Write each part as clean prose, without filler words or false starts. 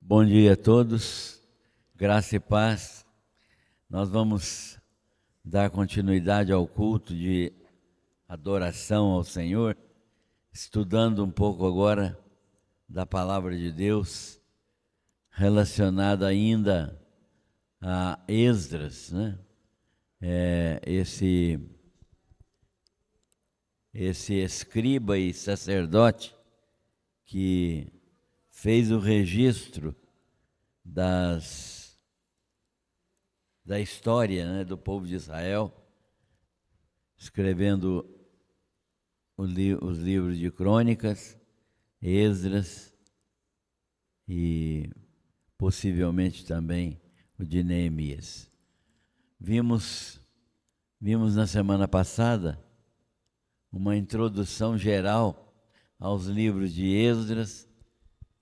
Bom dia a todos, graça e paz. Nós vamos dar continuidade ao culto de adoração ao Senhor, estudando um pouco agora da Palavra de Deus, relacionada ainda a Esdras, né? Esse escriba e sacerdote que fez o registro da história, né, do povo de Israel, escrevendo os livros de Crônicas, Esdras e possivelmente também o de Neemias. Vimos na semana passada uma introdução geral aos livros de Esdras,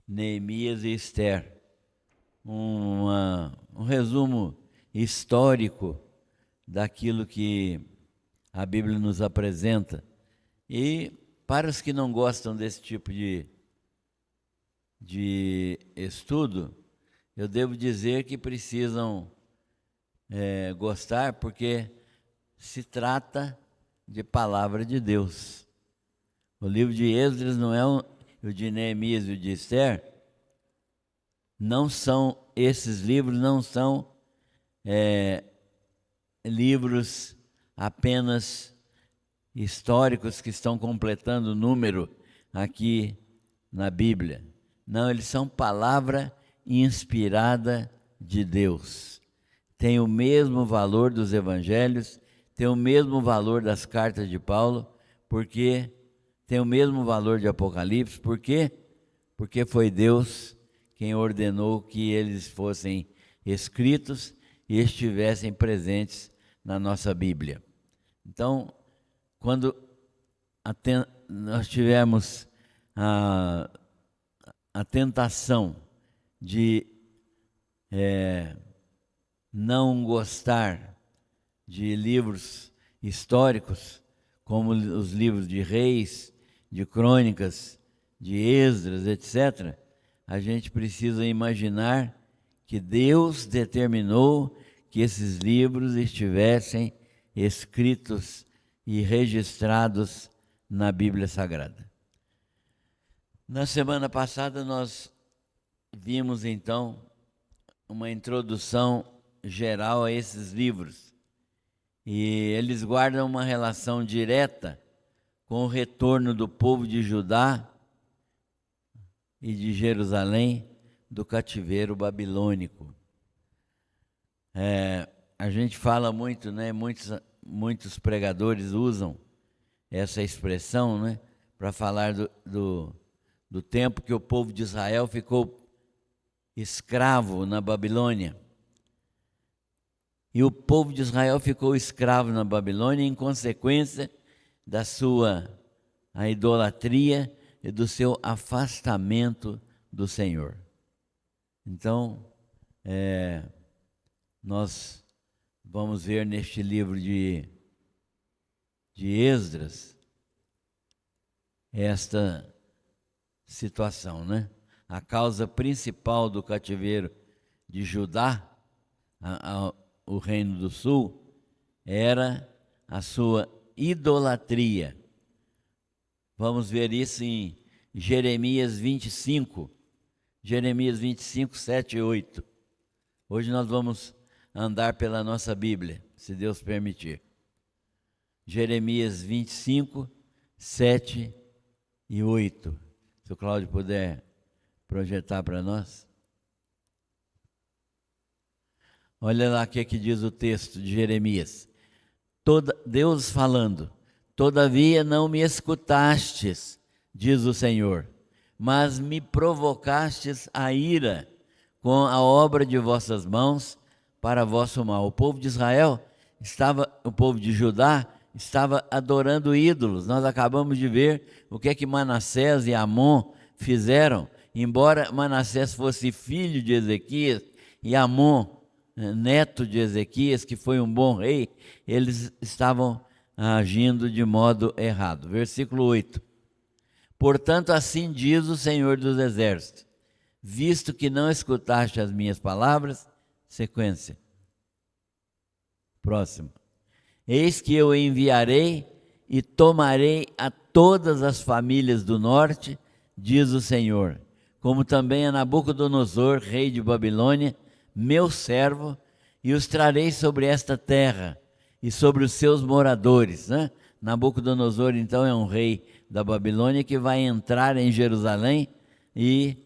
Neemias e Esther, um resumo histórico daquilo que a Bíblia nos apresenta. E para os que não gostam desse tipo de estudo, eu devo dizer que precisam gostar, porque se trata de palavra de Deus. O livro de Esdras não é o de Neemias e o de Esther, esses livros não são livros apenas históricos que estão completando o número aqui na Bíblia. Não, eles são palavra inspirada de Deus. Tem o mesmo valor dos evangelhos, tem o mesmo valor das cartas de Paulo, porque tem o mesmo valor de Apocalipse. Por quê? Porque foi Deus quem ordenou que eles fossem escritos e estivessem presentes na nossa Bíblia. Então, quando nós tivemos a tentação de não gostar de livros históricos, como os livros de Reis, de Crônicas, de Esdras, etc., a gente precisa imaginar que Deus determinou que esses livros estivessem escritos e registrados na Bíblia Sagrada. Na semana passada nós vimos então uma introdução geral a esses livros, e eles guardam uma relação direta com o retorno do povo de Judá e de Jerusalém do cativeiro babilônico. A gente fala muito, né? Muitos pregadores usam essa expressão, né, para falar do tempo que o povo de Israel ficou escravo na Babilônia. E o povo de Israel ficou escravo na Babilônia em consequência da sua idolatria e do seu afastamento do Senhor. Então, nós vamos ver neste livro de Esdras esta situação, né? A causa principal do cativeiro de Judá, o reino do sul, era a sua idolatria. Vamos ver isso em Jeremias 25, 7 e 8. Hoje nós vamos andar pela nossa Bíblia, se Deus permitir. Jeremias 25, 7 e 8. Se o Cláudio puder projetar para nós. Olha lá o que diz o texto de Jeremias. Deus falando: todavia não me escutastes, diz o Senhor, mas me provocastes a ira com a obra de vossas mãos para vosso mal. O povo de Israel o povo de Judá estava adorando ídolos. Nós acabamos de ver o que Manassés e Amon fizeram. Embora Manassés fosse filho de Ezequias e Amon neto de Ezequias, que foi um bom rei, eles estavam agindo de modo errado. Versículo 8. Portanto, assim diz o Senhor dos Exércitos: visto que não escutaste as minhas palavras. Sequência. Próximo. Eis que eu enviarei e tomarei a todas as famílias do norte, diz o Senhor, como também a Nabucodonosor, rei de Babilônia, meu servo, e os trarei sobre esta terra e sobre os seus moradores, né? Nabucodonosor, então, é um rei da Babilônia que vai entrar em Jerusalém e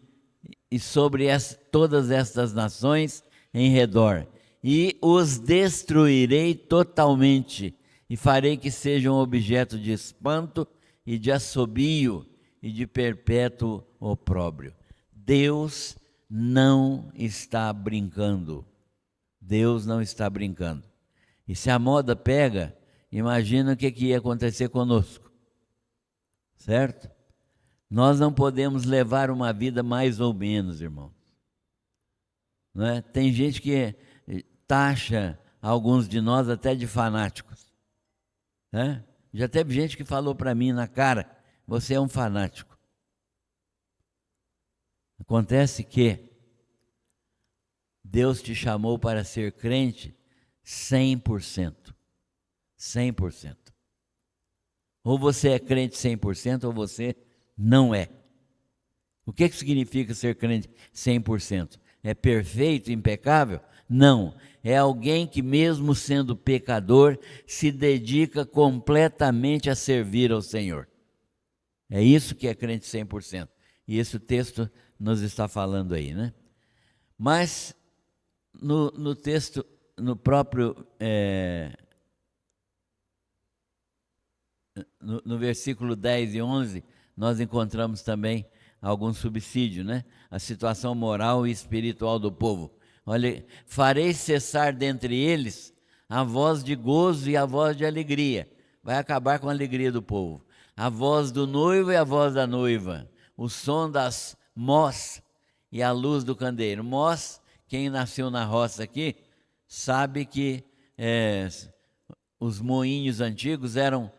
sobre todas estas nações em redor. E os destruirei totalmente, e farei que sejam objeto de espanto e de assobio e de perpétuo opróbrio. Deus não está brincando. Deus não está brincando. E se a moda pega, imagina o que ia acontecer conosco, certo? Nós não podemos levar uma vida mais ou menos, irmão. Não é? Tem gente que taxa alguns de nós até de fanáticos, né? Já teve gente que falou para mim na cara: você é um fanático. Acontece que Deus te chamou para ser crente 100%. 100%. Ou você é crente 100% ou você não é. O que significa ser crente 100%? É perfeito, impecável? Não. É alguém que, mesmo sendo pecador, se dedica completamente a servir ao Senhor. É isso que é crente 100%. E esse texto nos está falando aí, né? Mas no texto, no próprio no versículo 10 e 11, nós encontramos também algum subsídio, né? A situação moral e espiritual do povo. Olha, farei cessar dentre eles a voz de gozo e a voz de alegria. Vai acabar com a alegria do povo. A voz do noivo e a voz da noiva. O som das mós e a luz do candeeiro. Mós, quem nasceu na roça aqui, sabe que os moinhos antigos eram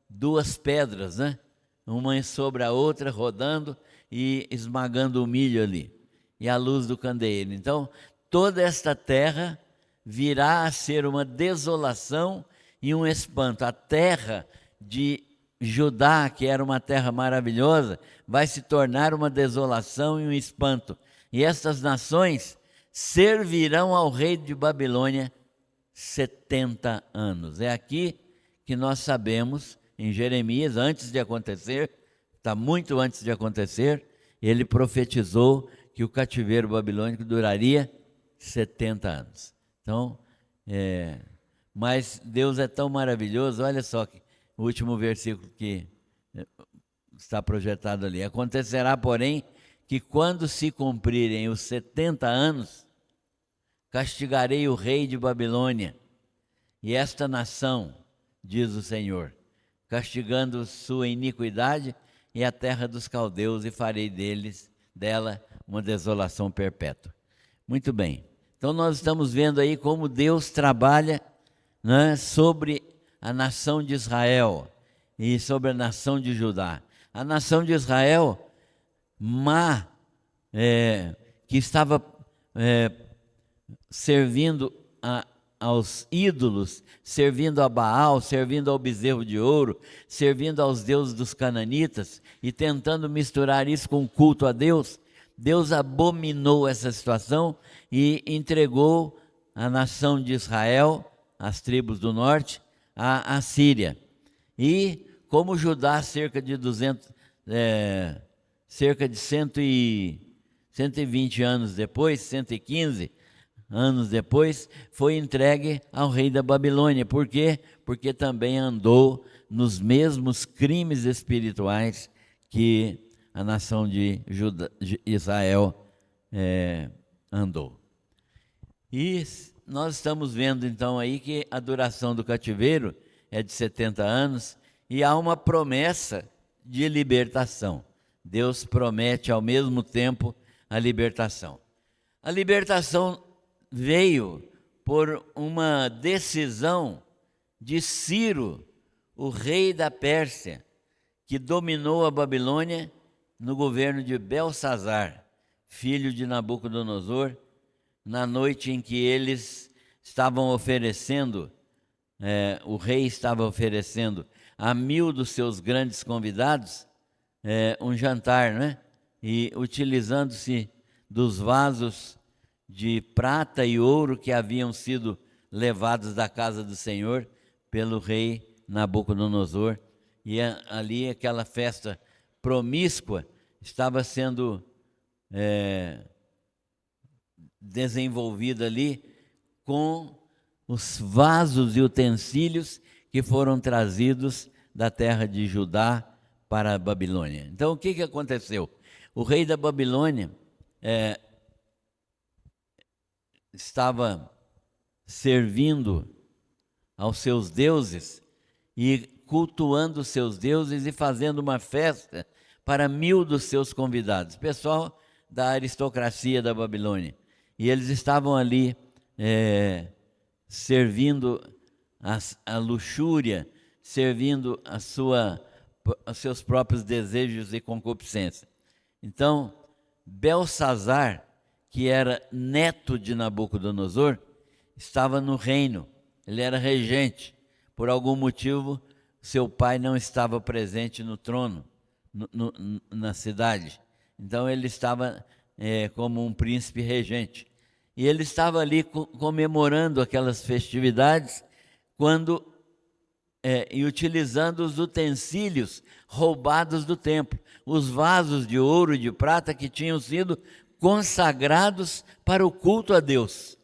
duas pedras, né? Uma sobre a outra, rodando e esmagando o milho ali. E a luz do candeeiro. Então, toda esta terra virá a ser uma desolação e um espanto. A terra de Judá, que era uma terra maravilhosa, vai se tornar uma desolação e um espanto. E estas nações servirão ao rei de Babilônia 70 anos. É aqui que nós sabemos, em Jeremias, antes de acontecer, está muito antes de acontecer, ele profetizou que o cativeiro babilônico duraria 70 anos. Então, mas Deus é tão maravilhoso, olha só que o último versículo que está projetado ali. Acontecerá, porém, que quando se cumprirem os 70 anos, castigarei o rei de Babilônia e esta nação, diz o Senhor, castigando sua iniquidade e a terra dos caldeus, e farei dela uma desolação perpétua. Muito bem. Então nós estamos vendo aí como Deus trabalha, né, sobre a nação de Israel e sobre a nação de Judá. A nação de Israel, que estava servindo aos ídolos, servindo a Baal, servindo ao bezerro de ouro, servindo aos deuses dos cananitas e tentando misturar isso com o culto a Deus. Deus abominou essa situação e entregou a nação de Israel, as tribos do norte, à Síria. E como Judá, cerca de 120 anos depois, 115 anos depois, foi entregue ao rei da Babilônia. Por quê? Porque também andou nos mesmos crimes espirituais que a nação de Israel andou. E nós estamos vendo então aí que a duração do cativeiro é de 70 anos e há uma promessa de libertação. Deus promete ao mesmo tempo a libertação. A libertação veio por uma decisão de Ciro, o rei da Pérsia, que dominou a Babilônia no governo de Belsazar. filho de Nabucodonosor, na noite em que eles estavam oferecendo, o rei estava oferecendo a 1000 dos seus grandes convidados um jantar, né? E utilizando-se dos vasos de prata e ouro que haviam sido levados da casa do Senhor pelo rei Nabucodonosor. E ali aquela festa promíscua estava sendo desenvolvida ali com os vasos e utensílios que foram trazidos da terra de Judá para a Babilônia. Então, o que aconteceu? O rei da Babilônia estava servindo aos seus deuses e cultuando os seus deuses e fazendo uma festa para 1000 dos seus convidados, pessoal da aristocracia da Babilônia. E eles estavam ali servindo a luxúria, servindo aos seus próprios desejos e concupiscência. Então, Belsazar, que era neto de Nabucodonosor, estava no reino, ele era regente. Por algum motivo, seu pai não estava presente no trono, na cidade. Então, ele estava como um príncipe regente. E ele estava ali comemorando aquelas festividades e utilizando os utensílios roubados do templo, os vasos de ouro e de prata que tinham sido consagrados para o culto a Deus.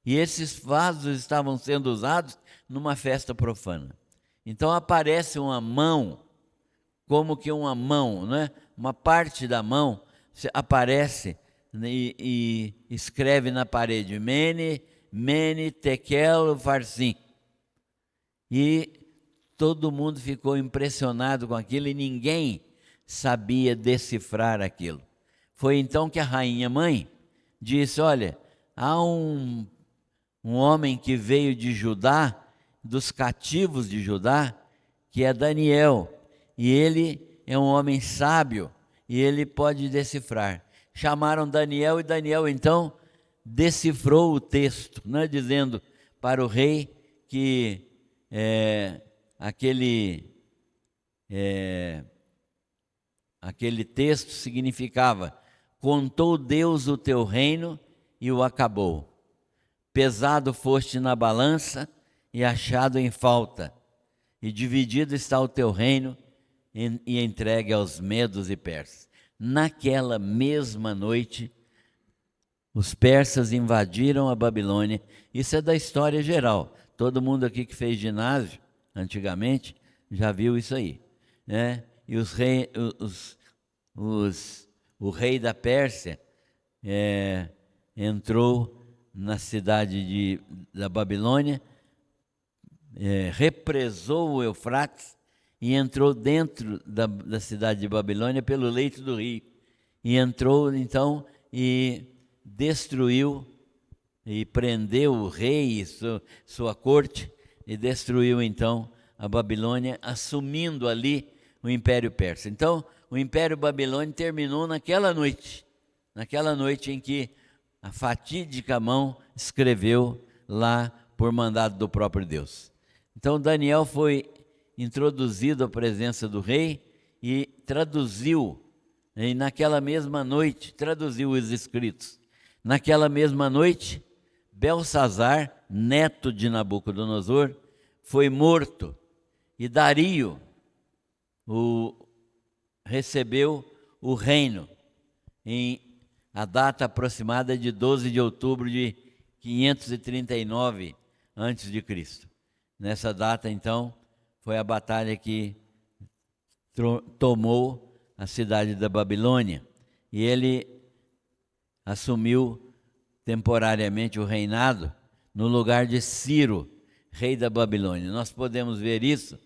E esses vasos estavam sendo usados numa festa profana. Então aparece uma mão, como que uma mão, né? Uma parte da mão aparece e escreve na parede: Mene, Mene, Tekel, Farsim. E todo mundo ficou impressionado com aquilo e ninguém sabia decifrar aquilo. Foi então que a rainha mãe disse: olha, há um homem que veio de Judá, dos cativos de Judá, que é Daniel, e ele é um homem sábio e ele pode decifrar. Chamaram Daniel e Daniel então decifrou o texto, né, dizendo para o rei que aquele texto significava: contou Deus o teu reino e o acabou. Pesado foste na balança e achado em falta, e dividido está o teu reino e entregue aos medos e persas. Naquela mesma noite, os persas invadiram a Babilônia. Isso é da história geral. Todo mundo aqui que fez ginásio antigamente já viu isso aí, né? E o rei da Pérsia entrou na cidade da Babilônia, represou o Eufrates e entrou dentro da cidade de Babilônia pelo leito do rio. E entrou então e destruiu e prendeu o rei e sua corte, e destruiu então a Babilônia, assumindo ali o Império Persa. Então, o Império Babilônico terminou naquela noite em que a fatídica mão escreveu lá por mandado do próprio Deus. Então, Daniel foi introduzido à presença do rei e traduziu, e naquela mesma noite, traduziu os escritos. Naquela mesma noite, Belsazar, neto de Nabucodonosor, foi morto, e Dario recebeu o reino em a data aproximada de 12 de outubro de 539 a.C. Nessa data, então, foi a batalha que tomou a cidade da Babilônia, e ele assumiu temporariamente o reinado no lugar de Ciro, rei da Babilônia. Nós podemos ver isso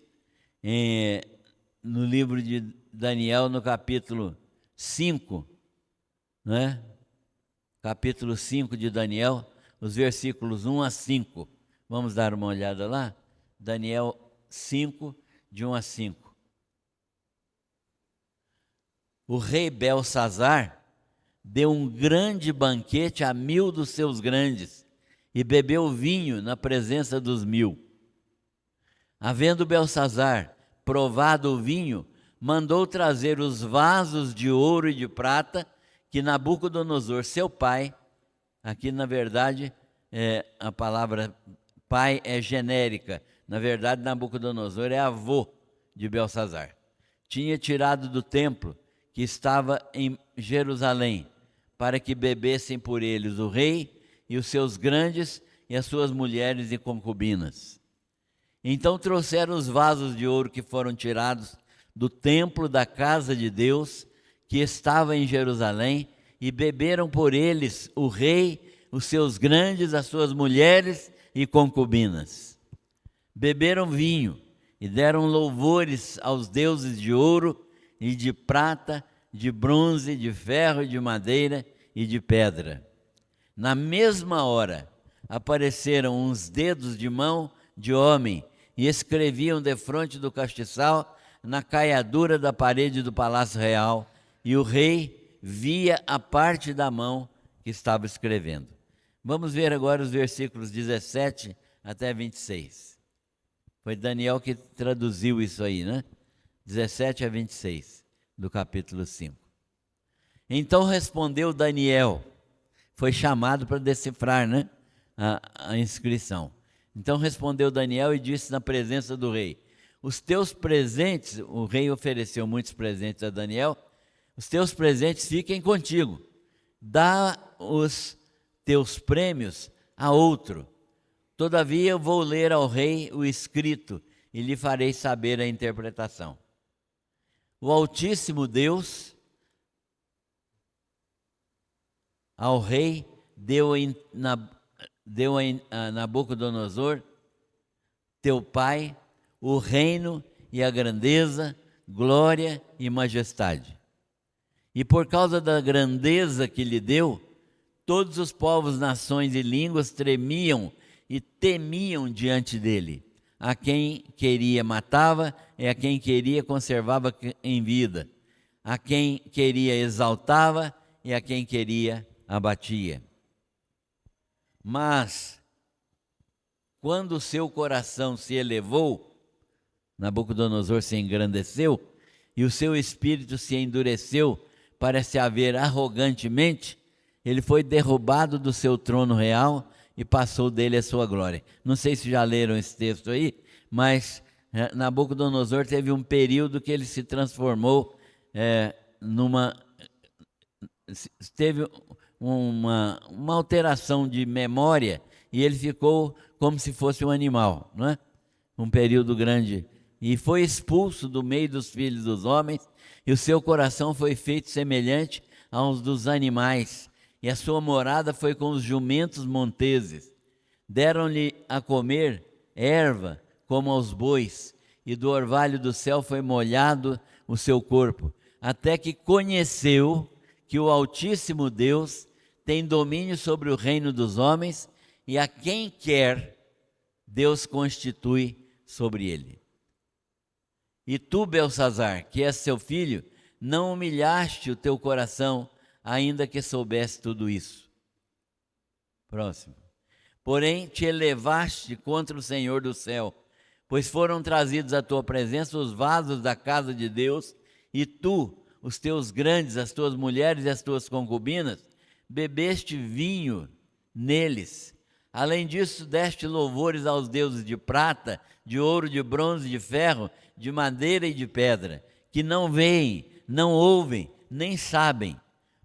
no livro de Daniel, no capítulo 5, né? Capítulo 5 de Daniel, os versículos 1 a 5. Vamos dar uma olhada lá? Daniel 5, de 1 a 5. O rei Belsazar deu um grande banquete a 1000 dos seus grandes, e bebeu vinho na presença dos 1000. Havendo Belsazar provado o vinho, mandou trazer os vasos de ouro e de prata que Nabucodonosor, seu pai, aqui na verdade a palavra pai é genérica, na verdade Nabucodonosor é avô de Belsazar, tinha tirado do templo que estava em Jerusalém, para que bebessem por eles o rei e os seus grandes e as suas mulheres e concubinas. Então trouxeram os vasos de ouro que foram tirados do templo da casa de Deus, que estava em Jerusalém, e beberam por eles o rei, os seus grandes, as suas mulheres e concubinas. Beberam vinho e deram louvores aos deuses de ouro e de prata, de bronze, de ferro e de madeira e de pedra. Na mesma hora apareceram uns dedos de mão de homem e escreviam defronte do castiçal na caiadura da parede do palácio real, e o rei via a parte da mão que estava escrevendo. Vamos ver agora os versículos 17 até 26. Foi Daniel que traduziu isso aí, né? 17 a 26 do capítulo 5. Então respondeu Daniel, foi chamado para decifrar, né, a inscrição. Então respondeu Daniel e disse na presença do rei: os teus presentes, o rei ofereceu muitos presentes a Daniel, os teus presentes fiquem contigo, dá os teus prêmios a outro. Todavia eu vou ler ao rei o escrito e lhe farei saber a interpretação. O Altíssimo Deus ao rei deu a Nabucodonosor, teu pai, o reino e a grandeza, glória e majestade. E por causa da grandeza que lhe deu, todos os povos, nações e línguas tremiam e temiam diante dele. A quem queria matava, e a quem queria conservava em vida. A quem queria exaltava, e a quem queria abatia. Mas, quando o seu coração se elevou, Nabucodonosor se engrandeceu, e o seu espírito se endureceu para se haver arrogantemente, ele foi derrubado do seu trono real e passou dele a sua glória. Não sei se já leram esse texto aí, mas Nabucodonosor teve um período que ele se transformou teve uma alteração de memória, e ele ficou como se fosse um animal, não é? Um período grande, e foi expulso do meio dos filhos dos homens, e o seu coração foi feito semelhante aos dos animais, e a sua morada foi com os jumentos monteses. Deram-lhe a comer erva como aos bois, e do orvalho do céu foi molhado o seu corpo, até que conheceu que o Altíssimo Deus tem domínio sobre o reino dos homens, e a quem quer, Deus constitui sobre ele. E tu, Belsazar, que és seu filho, não humilhaste o teu coração, ainda que soubesse tudo isso. Próximo. Porém, te elevaste contra o Senhor do céu, pois foram trazidos à tua presença os vasos da casa de Deus, e tu, os teus grandes, as tuas mulheres e as tuas concubinas, bebeste vinho neles. Além disso, deste louvores aos deuses de prata, de ouro, de bronze, de ferro, de madeira e de pedra, que não veem, não ouvem, nem sabem,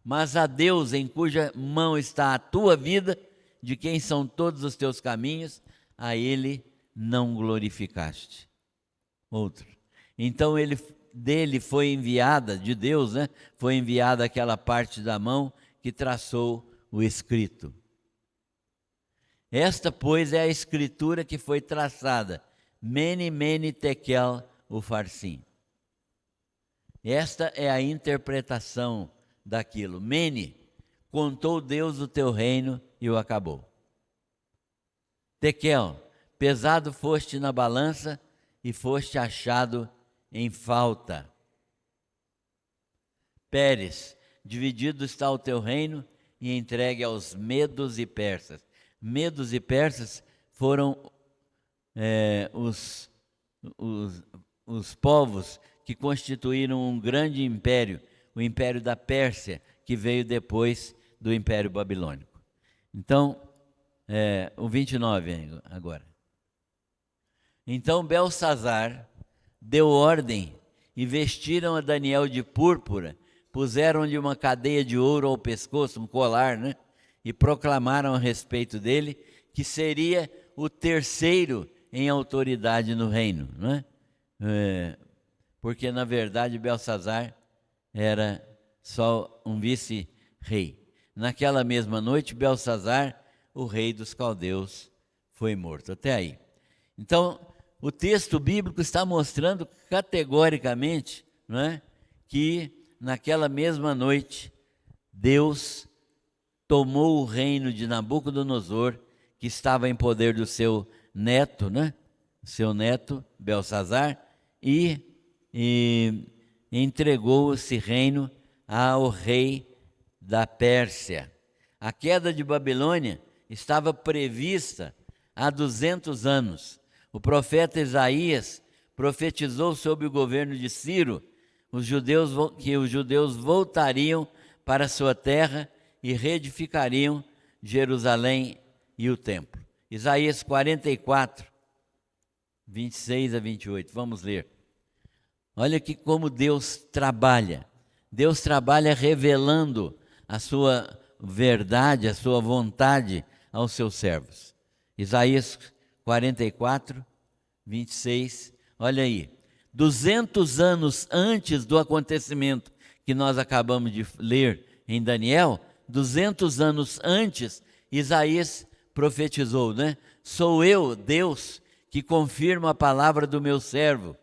mas a Deus em cuja mão está a tua vida, de quem são todos os teus caminhos, a ele não glorificaste. Outro. Então dele foi enviada, de Deus, né? Foi enviada aquela parte da mão que traçou o escrito. Esta, pois, é a escritura que foi traçada, Mene, Mene, Tekel, Ufarsim. Esta é a interpretação daquilo. Mene, contou Deus o teu reino e o acabou. Tekel, pesado foste na balança e foste achado em falta. Pérez, dividido está o teu reino e entregue aos medos e persas. Medos e persas foram os povos que constituíram um grande império, o Império da Pérsia, que veio depois do Império Babilônico. Então, o 29 agora. Então Belsazar deu ordem e vestiram a Daniel de púrpura, puseram-lhe uma cadeia de ouro ao pescoço, um colar, né? E proclamaram a respeito dele que seria o terceiro em autoridade no reino, né? Porque na verdade Belsazar era só um vice-rei. Naquela mesma noite, Belsazar, o rei dos caldeus, foi morto. Até aí. Então, o texto bíblico está mostrando categoricamente, não é, que naquela mesma noite, Deus tomou o reino de Nabucodonosor, que estava em poder do seu neto, né? Seu neto, Belsazar, e entregou esse reino ao rei da Pérsia. A queda de Babilônia estava prevista há 200 anos. O profeta Isaías profetizou sobre o governo de Ciro que os judeus voltariam para sua terra e reedificariam Jerusalém e o templo. Isaías 44, 26 a 28. Vamos ler. Olha que como Deus trabalha. Deus trabalha revelando a sua verdade, a sua vontade aos seus servos. Isaías 44, 26. Olha aí. 200 anos antes do acontecimento que nós acabamos de ler em Daniel, 200 anos antes, Isaías profetizou, né? Sou eu, Deus, que confirmo a palavra do meu servo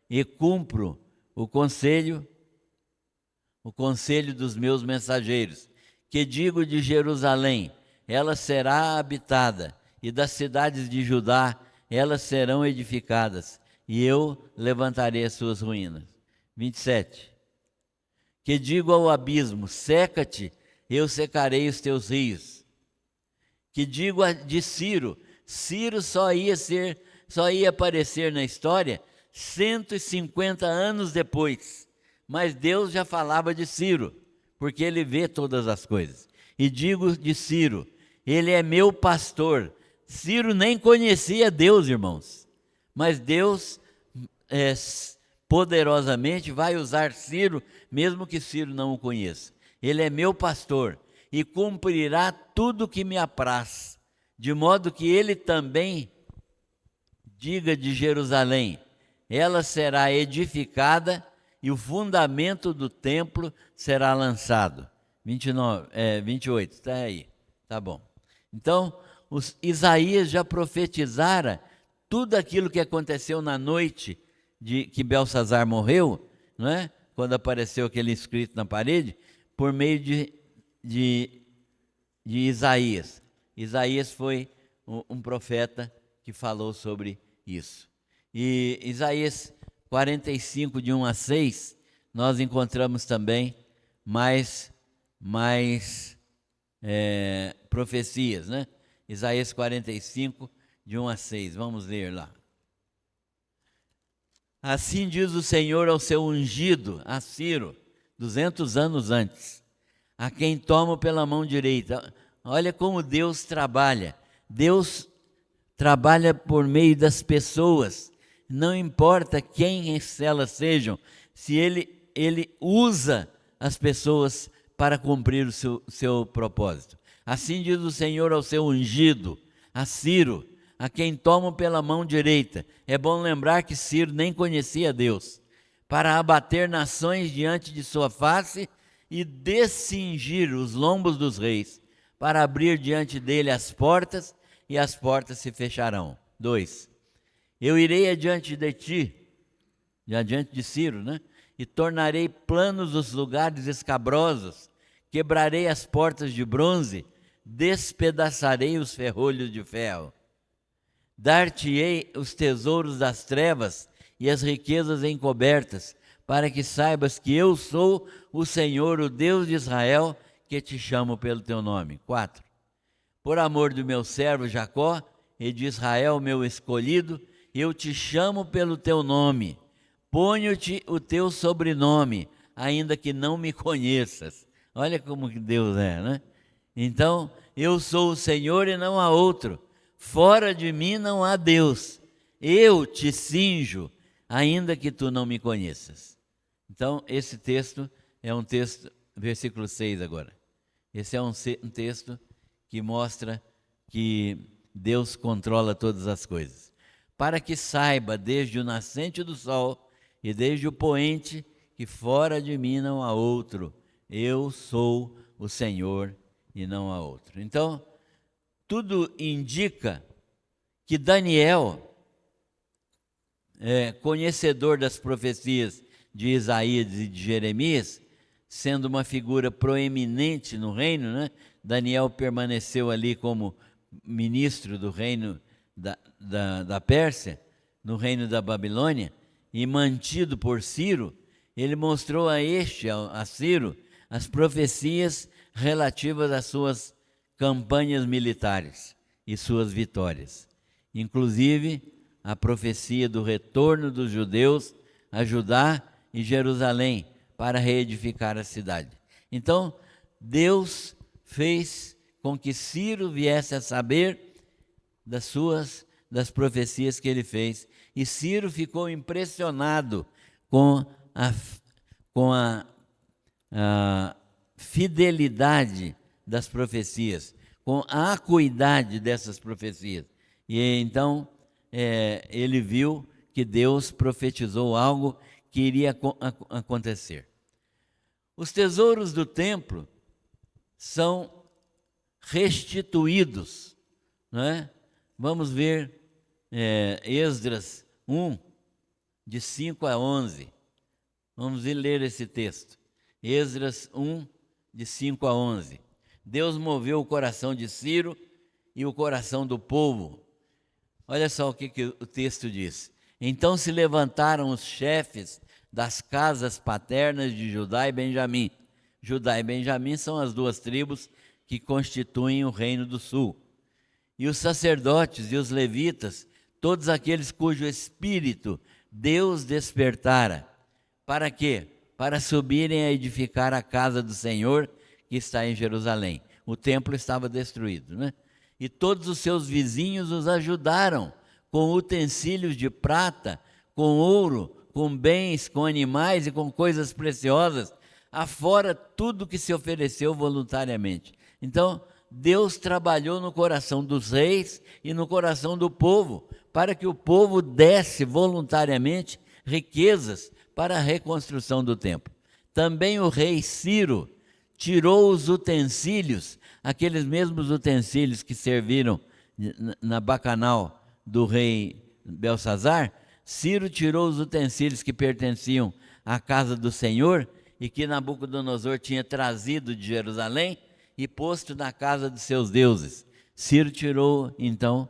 e cumpro o conselho dos meus mensageiros, que digo de Jerusalém, ela será habitada, e das cidades de Judá, elas serão edificadas, e eu levantarei as suas ruínas. 27. Que digo ao abismo, seca-te, eu secarei os teus rios. Que digo de Ciro, Ciro só ia aparecer na história 150 anos depois, mas Deus já falava de Ciro, porque ele vê todas as coisas. E digo de Ciro, ele é meu pastor. Ciro nem conhecia Deus, irmãos, mas Deus poderosamente vai usar Ciro, mesmo que Ciro não o conheça. Ele é meu pastor e cumprirá tudo que me apraz, de modo que ele também diga de Jerusalém, ela será edificada e o fundamento do templo será lançado. 28, está aí, tá bom. Então, Isaías já profetizara tudo aquilo que aconteceu na noite de que Belsazar morreu, não é? Quando apareceu aquele escrito na parede, por meio de Isaías. Isaías foi um profeta que falou sobre isso. E Isaías 45, de 1 a 6, nós encontramos também mais profecias, né? Isaías 45, de 1 a 6, vamos ler lá. Assim diz o Senhor ao seu ungido, a Ciro, 200 anos antes, a quem tomo pela mão direita. Olha como Deus trabalha. Deus trabalha por meio das pessoas, não importa quem elas sejam, se ele usa as pessoas para cumprir o seu propósito. Assim diz o Senhor ao seu ungido, a Ciro, a quem tomo pela mão direita. É bom lembrar que Ciro nem conhecia Deus, para abater nações diante de sua face e descingir os lombos dos reis, para abrir diante dele as portas, e as portas se fecharão. 2. Eu irei adiante de ti, adiante de Ciro, né? E tornarei planos os lugares escabrosos, quebrarei as portas de bronze, despedaçarei os ferrolhos de ferro. Dar-te-ei os tesouros das trevas e as riquezas encobertas, para que saibas que eu sou o Senhor, o Deus de Israel, que te chamo pelo teu nome. 4. Por amor do meu servo Jacó e de Israel, meu escolhido, eu te chamo pelo teu nome. Ponho-te o teu sobrenome, ainda que não me conheças. Olha como que Deus é, né? Então, eu sou o Senhor e não há outro. Fora de mim não há Deus. Eu te cinjo, ainda que tu não me conheças. Então, esse texto é um texto, versículo 6 agora. Esse é um texto que mostra que Deus controla todas as coisas. Para que saiba desde o nascente do sol e desde o poente, que fora de mim não há outro. Eu sou o Senhor e não há outro. Então, tudo indica que Daniel, conhecedor das profecias de Isaías e de Jeremias, sendo uma figura proeminente no reino, né? Daniel permaneceu ali como ministro do reino da Pérsia, no reino da Babilônia, e mantido por Ciro. Ele mostrou a Ciro, as profecias relativas às suas campanhas militares e suas vitórias. Inclusive, a profecia do retorno dos judeus a Judá e Jerusalém para reedificar a cidade. Então, Deus fez com que Ciro viesse a saber das profecias que ele fez. E Ciro ficou impressionado com a fidelidade das profecias, com a acuidade dessas profecias. E então ele viu que Deus profetizou algo que iria acontecer. Os tesouros do templo são restituídos, não é? Vamos ver Esdras 1, de 5 a 11. Vamos ler esse texto. Esdras 1, de 5 a 11. Deus moveu o coração de Ciro e o coração do povo. Olha só o que o texto diz. Então se levantaram os chefes das casas paternas de Judá e Benjamim. Judá e Benjamim são as duas tribos que constituem o reino do sul. E os sacerdotes e os levitas, todos aqueles cujo espírito Deus despertara. Para quê? Para subirem a edificar a casa do Senhor que está em Jerusalém. O templo estava destruído, né? E todos os seus vizinhos os ajudaram com utensílios de prata, com ouro, com bens, com animais e com coisas preciosas, afora tudo que se ofereceu voluntariamente. Então, Deus trabalhou no coração dos reis e no coração do povo, para que o povo desse voluntariamente riquezas para a reconstrução do templo. Também o rei Ciro tirou os utensílios, aqueles mesmos utensílios que serviram na bacanal do rei Belsazar. Ciro tirou os utensílios que pertenciam à casa do Senhor e que Nabucodonosor tinha trazido de Jerusalém e posto na casa de seus deuses. Ciro tirou, então,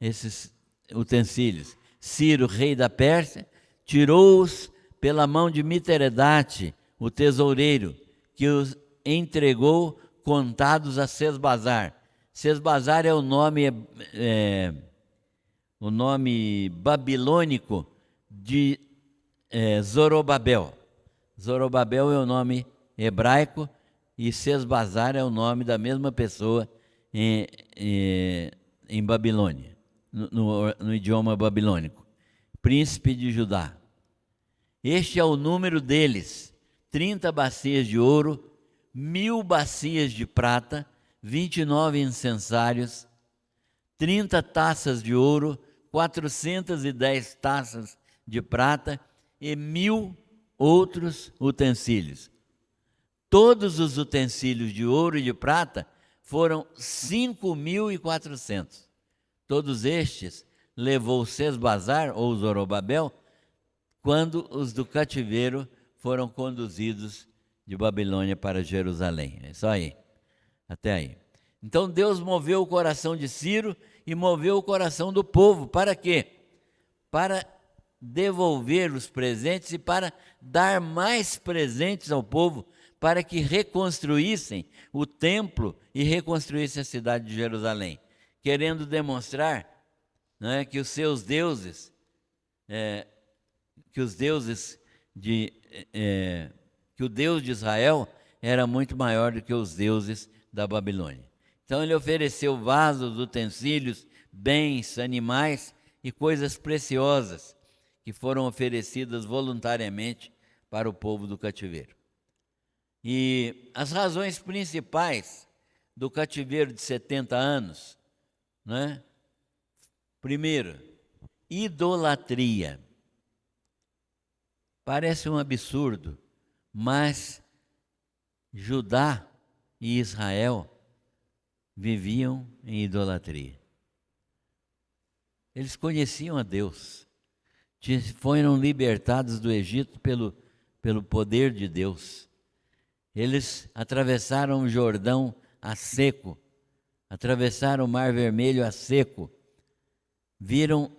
esses utensílios. Ciro, rei da Pérsia, tirou-os pela mão de Miteredate, o tesoureiro, que os entregou contados a Sesbazar. Sesbazar é o nome babilônico de Zorobabel. Zorobabel é o nome hebraico e Sesbazar é o nome da mesma pessoa em Babilônia, no idioma babilônico. Príncipe de Judá. Este é o número deles: 30 bacias de ouro, 1000 bacias de prata, 29 incensários, 30 taças de ouro, 410 taças de prata e 1000 outros utensílios. Todos os utensílios de ouro e de prata foram 5.400. Todos estes levou Sesbazar, ou Zorobabel, quando os do cativeiro foram conduzidos de Babilônia para Jerusalém. É isso aí, até aí. Então Deus moveu o coração de Ciro e moveu o coração do povo. Para quê? Para devolver os presentes e para dar mais presentes ao povo, para que reconstruíssem o templo e reconstruíssem a cidade de Jerusalém, querendo demonstrar, né, que os seus deuses, que o Deus de Israel era muito maior do que os deuses da Babilônia. Então ele ofereceu vasos, utensílios, bens, animais e coisas preciosas que foram oferecidas voluntariamente para o povo do cativeiro. E as razões principais do cativeiro de 70 anos, né? Primeiro, idolatria. Parece um absurdo, mas Judá e Israel viviam em idolatria. Eles conheciam a Deus, foram libertados do Egito pelo poder de Deus. Eles atravessaram o Jordão a seco, atravessaram o Mar Vermelho a seco, viram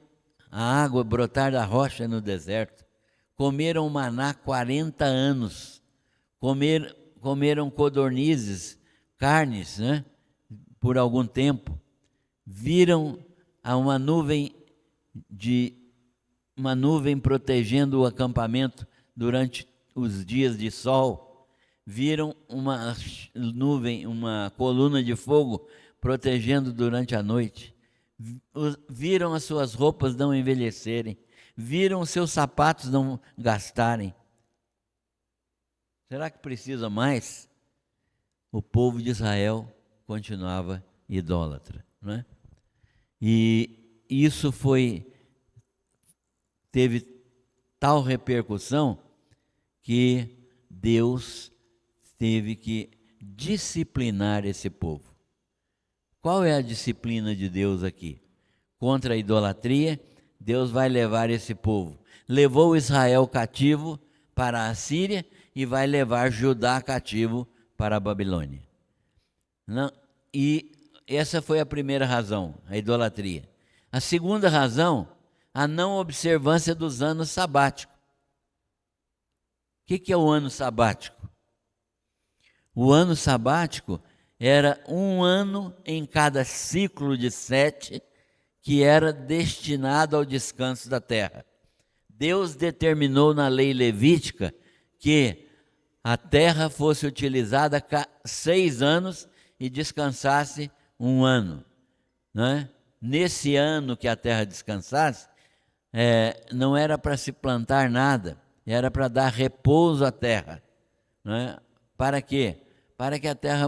a água brotar da rocha no deserto, comeram maná 40 anos, comeram codornizes, carnes, né, por algum tempo, viram uma nuvem protegendo o acampamento durante os dias de sol, viram uma nuvem, uma coluna de fogo protegendo durante a noite, viram as suas roupas não envelhecerem, viram os seus sapatos não gastarem. Será que precisa mais? O povo de Israel continuava idólatra, não é? E isso teve tal repercussão que Deus teve que disciplinar esse povo. Qual é a disciplina de Deus aqui? Contra a idolatria, Deus vai levar esse povo. Levou Israel cativo para a Síria e vai levar Judá cativo para a Babilônia. E essa foi a primeira razão, a idolatria. A segunda razão, a não observância dos anos sabáticos. O que é o ano sabático? O ano sabático era um ano em cada ciclo de 7 que era destinado ao descanso da terra. Deus determinou na lei levítica que a terra fosse utilizada 6 anos e descansasse um ano, né? Nesse ano que a terra descansasse, não era para se plantar nada, era para dar repouso à terra, né? Para quê? Para que a terra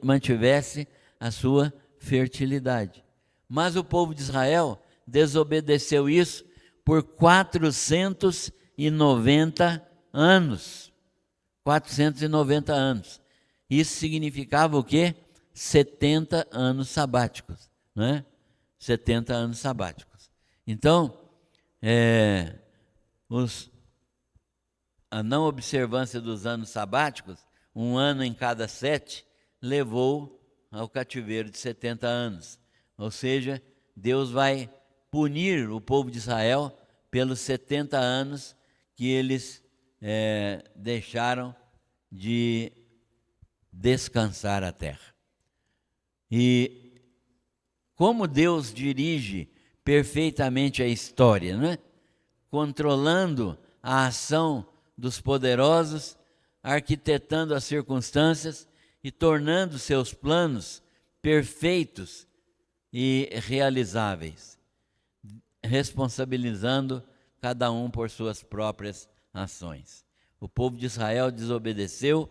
mantivesse a sua fertilidade. Mas o povo de Israel desobedeceu isso por 490 anos. 490 anos. Isso significava o quê? 70 anos sabáticos, né? 70 anos sabáticos. Então, a não observância dos anos sabáticos, um ano em cada 7, levou ao cativeiro de 70 anos. Ou seja, Deus vai punir o povo de Israel pelos 70 anos que eles deixaram de descansar a terra. E como Deus dirige perfeitamente a história, né? Controlando a ação dos poderosos, arquitetando as circunstâncias e tornando seus planos perfeitos e realizáveis, responsabilizando cada um por suas próprias ações. O povo de Israel desobedeceu,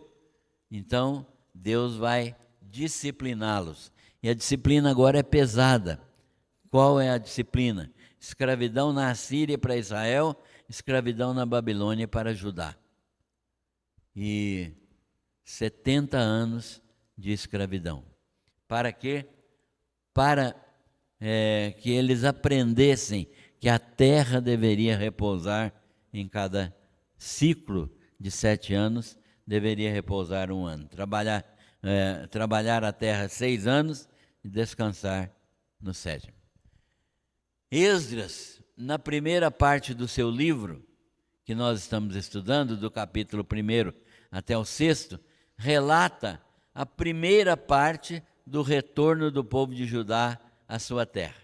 então Deus vai discipliná-los. E a disciplina agora é pesada. Qual é a disciplina? Escravidão na Assíria para Israel, escravidão na Babilônia para Judá. E 70 anos de escravidão. Para quê? Para que eles aprendessem que a terra deveria repousar em cada ciclo de 7 anos, deveria repousar um ano. Trabalhar a terra 6 anos e descansar no 7º. Esdras, na primeira parte do seu livro, que nós estamos estudando, do capítulo 1 até o 6º, relata a primeira parte do retorno do povo de Judá à sua terra.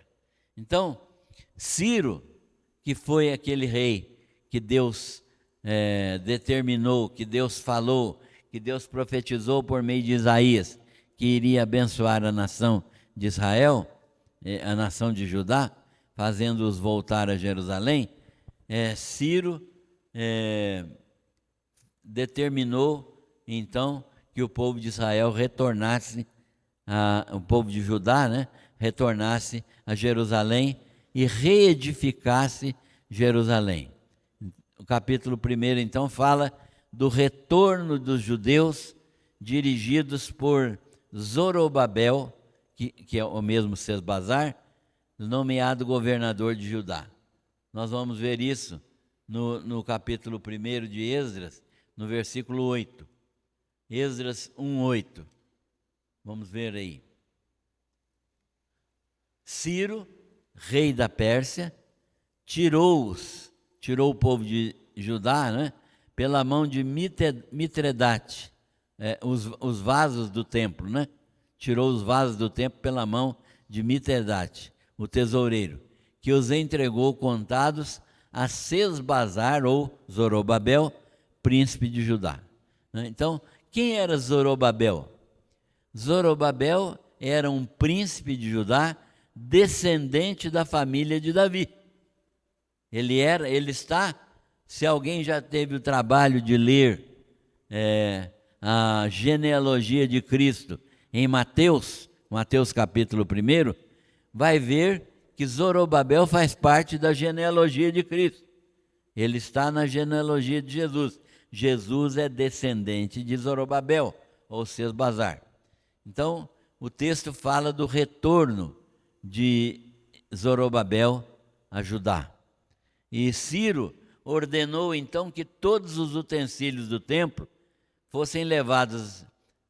Então, Ciro, que foi aquele rei que Deus determinou, que Deus falou, que Deus profetizou por meio de Isaías, que iria abençoar a nação de Israel, a nação de Judá, fazendo-os voltar a Jerusalém, Ciro determinou então que o povo de Israel retornasse, o povo de Judá, né, retornasse a Jerusalém e reedificasse Jerusalém. O capítulo 1 então fala do retorno dos judeus dirigidos por Zorobabel, que é o mesmo Sesbazar, nomeado governador de Judá. Nós vamos ver isso no capítulo 1 de Esdras, no versículo 8. Esdras 1:8. Vamos ver aí. Ciro, rei da Pérsia, tirou o povo de Judá, né, pela mão de Mitredate, os vasos do templo, né? Tirou os vasos do templo pela mão de Mitredate, o tesoureiro, que os entregou contados a Sesbazar ou Zorobabel, príncipe de Judá. Então, quem era Zorobabel? Zorobabel era um príncipe de Judá, descendente da família de Davi. Ele está, se alguém já teve o trabalho de ler a genealogia de Cristo em Mateus capítulo 1, vai ver que Zorobabel faz parte da genealogia de Cristo. Ele está na genealogia de Jesus. Jesus é descendente de Zorobabel, ou Sesbazar. Então, o texto fala do retorno de Zorobabel a Judá. E Ciro ordenou então que todos os utensílios do templo fossem levados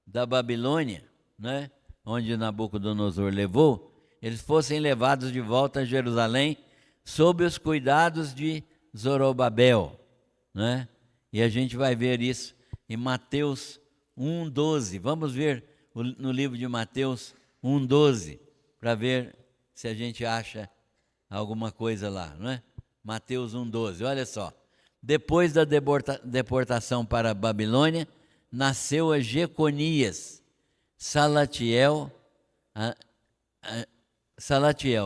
da Babilônia, né, onde Nabucodonosor levou, eles fossem levados de volta a Jerusalém sob os cuidados de Zorobabel, né? E a gente vai ver isso em Mateus 1:12. Vamos ver no livro de Mateus 1:12, para ver se a gente acha alguma coisa lá, não é? Mateus 1:12, olha só. Depois da deportação para a Babilônia, nasceu a Jeconias, Salatiel,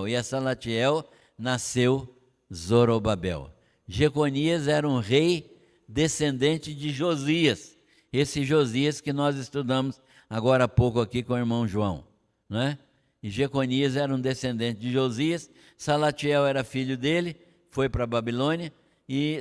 e a Salatiel nasceu Zorobabel. Jeconias era um rei descendente de Josias, esse Josias que nós estudamos agora há pouco aqui com o irmão João, não é? E Jeconias era um descendente de Josias, Salatiel era filho dele, foi para a Babilônia, e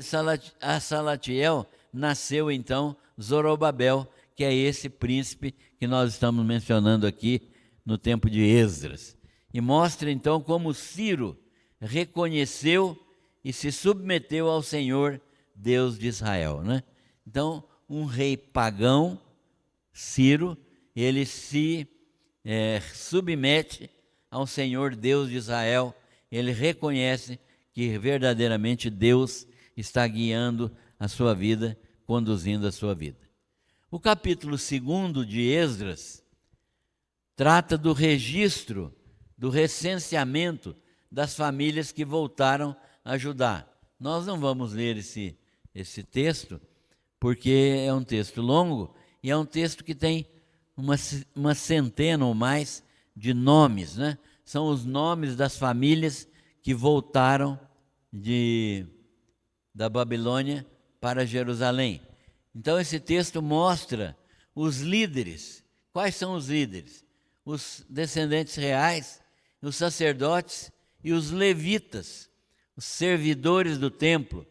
a Salatiel nasceu então Zorobabel, que é esse príncipe que nós estamos mencionando aqui no tempo de Esdras. E mostra então como Ciro reconheceu e se submeteu ao Senhor, Deus de Israel, né? Então, um rei pagão, Ciro, ele se submete ao Senhor, Deus de Israel. Ele reconhece que verdadeiramente Deus está guiando a sua vida, conduzindo a sua vida. O capítulo 2 de Esdras trata do registro, do recenseamento das famílias que voltaram a Judá. Nós não vamos ler esse texto, porque é um texto longo e é um texto que tem uma centena ou mais de nomes, né? São os nomes das famílias que voltaram da Babilônia para Jerusalém. Então esse texto mostra os líderes. Quais são os líderes? Os descendentes reais, os sacerdotes e os levitas, os servidores do templo